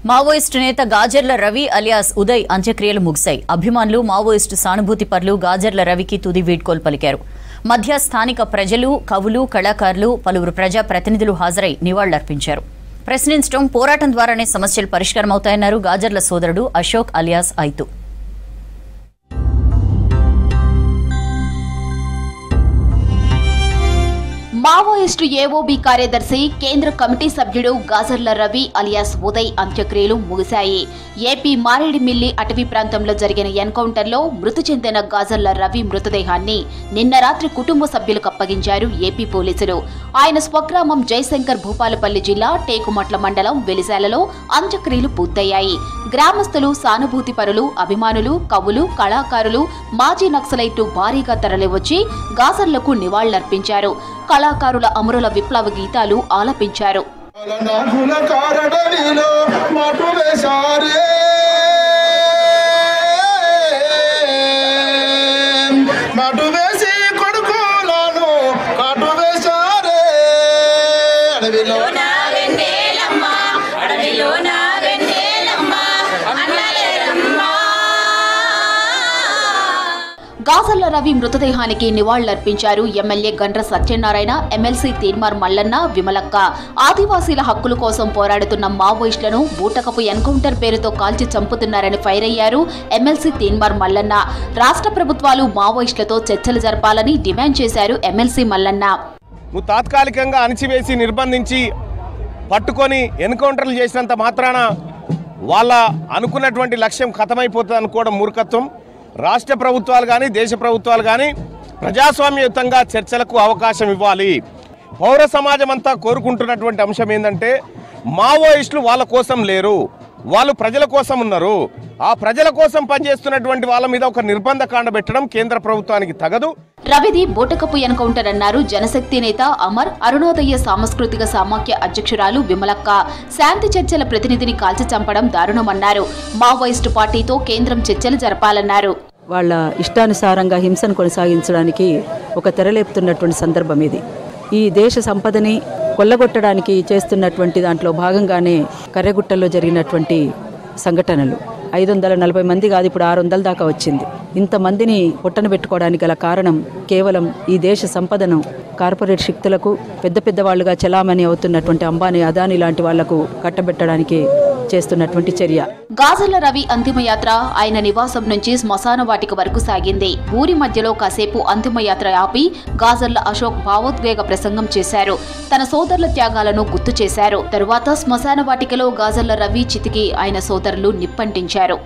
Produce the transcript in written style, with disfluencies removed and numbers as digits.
Maoist నేత Gajarla Ravi alias Uday అంత్యక్రియలు ముగిశాయి. అభిమానులు మావోయిస్టు సానుభూతి పరులు గాజర్ల రవికి తుది వీడ్కోలు పలికారు. మధ్య స్థానిక ప్రజలు, కవులు, కళాకారులు, పలువురు ప్రజా ప్రతినిధులు హాజరై నివాళులర్పించారు. ప్రశ్నించడం, పోరాటం ద్వారానే సమస్యలు పరిష్కారమవుతాయన్నారు గాజర్ల సోదరుడు అశోక్ అలియాస్ ఐతు. మావోయిస్టు ఏఓబీ కార్యదర్శి, కేంద్ర కమిటీ సభ్యుడు గాజర్ల రవి అలియాస్ ఉదయ్ అంత్యక్రియలు ముగిశాయి. ఏపీ మారేడుమిల్లి అటవీ ప్రాంతంలో జరిగిన ఎన్కౌంటర్లో మృతి చెందిన గాజర్ల రవి మృతదేహాన్ని నిన్న రాత్రి కుటుంబ సభ్యులకు అప్పగించారు ఏపీ పోలీసులు. ఆయన స్వగ్రామం జయశంకర్ భూపాలపల్లి జిల్లా టేకుమట్ల మండలం వెలిశాలలో అంత్యక్రియలు పూర్తయ్యాయి. గ్రామస్తులు, సానుభూతి పరులు, అభిమానులు, కవులు, కళాకారులు, మాజీ నక్సలైట్లు భారీగా తరలివచ్చి గాజర్లకు నివాళులర్పించారు. కళాకారుల అమరుల విప్లవ గీతాలు ఆలపించారు. గాజర్ల రవి మృతదేహానికి నివాళులర్పించారు ఎమ్మెల్యే గండ్ర సత్యనారాయణ, ఎమ్మెల్సీ తీన్మార్ మల్లన్న, విమలక్క. ఆదివాసీల హక్కుల కోసం పోరాడుతున్న మావోయిస్టులను బూటకపు ఎన్కౌంటర్ పేరుతో కాల్చి చంపుతున్నారని ఫైర్ అయ్యారు ఎమ్మెల్సీ తీన్మార్ మల్లన్న. రాష్ట్ర ప్రభుత్వాలు మావోయిస్టులతో చర్చలు జరపాలని డిమాండ్ చేశారు ఎమ్మెల్సీ మల్లన్న. తాత్కాలికంగా అణిచివేసి నిర్బంధించి పట్టుకొని ఎన్కౌంటర్లు చేసినంత మాత్రాన వాళ్ళ అనుకున్నటువంటి లక్ష్యం ఖతమైపోతుంది అనుకోవడం మూర్ఖత్వం. రాష్ట్ర ప్రభుత్వాలు కానీ, దేశ ప్రభుత్వాలు కానీ ప్రజాస్వామ్యయుతంగా చర్చలకు అవకాశం ఇవ్వాలి. పౌర సమాజం అంతా కోరుకుంటున్నటువంటి అంశం ఏంటంటే, మావోయిస్టులు వాళ్ళ కోసం లేరు, వాళ్ళు ప్రజల కోసం ఉన్నారు. ఆ ప్రజల కోసం పనిచేస్తున్నటువంటి వాళ్ళ మీద ఒక నిర్బంధ కాండ పెట్టడం కేంద్ర ప్రభుత్వానికి తగదు. రవిది బూటకపు ఎన్కౌంటర్ అన్నారు జనశక్తి నేత అమర్, అరుణోదయ సాంస్కృతిక సమాఖ్య అధ్యక్షురాలు విమలక్క. శాంతి చర్చల ప్రతినిధిని కాల్చి చంపడం దారుణమన్నారు. మావోయిస్టు పార్టీతో కేంద్రం చర్చలు జరపాలన్నారు. వాళ్ళ ఇష్టానుసారంగా హింసను కొనసాగించడానికి ఒక తెరలేపుతున్నటువంటి సందర్భం ఇది. ఈ దేశ సంపదని కొల్లగొట్టడానికి చేస్తున్నటువంటి దాంట్లో భాగంగానే కర్రెగుట్టలో జరిగినటువంటి సంఘటనలు 540 మంది కాదు, ఇప్పుడు 600 దాకా వచ్చింది. ఇంతమందిని పొట్టన పెట్టుకోవడానికి గల కారణం కేవలం ఈ దేశ సంపదను కార్పొరేట్ శక్తులకు, పెద్ద పెద్ద వాళ్ళుగా చలామణి అవుతున్నటువంటి అంబానీ, అదానీ లాంటి వాళ్లకు కట్టబెట్టడానికి చేస్తున్నటువంటి చర్య. గాజర్ల రవి అంతిమయాత్ర ఆయన నివాసం నుంచి శ్మశాన వాటిక వరకు సాగింది. ఊరి మధ్యలో కాసేపు అంతిమయాత్ర ఆపి గాజర్ల అశోక్ భావోద్వేగ ప్రసంగం చేశారు. తన సోదరుల త్యాగాలను గుర్తు చేశారు. తరువాత శ్మశాన వాటికలో గాజర్ల రవి చితికి ఆయన సోదరులు నిప్పంటించారు.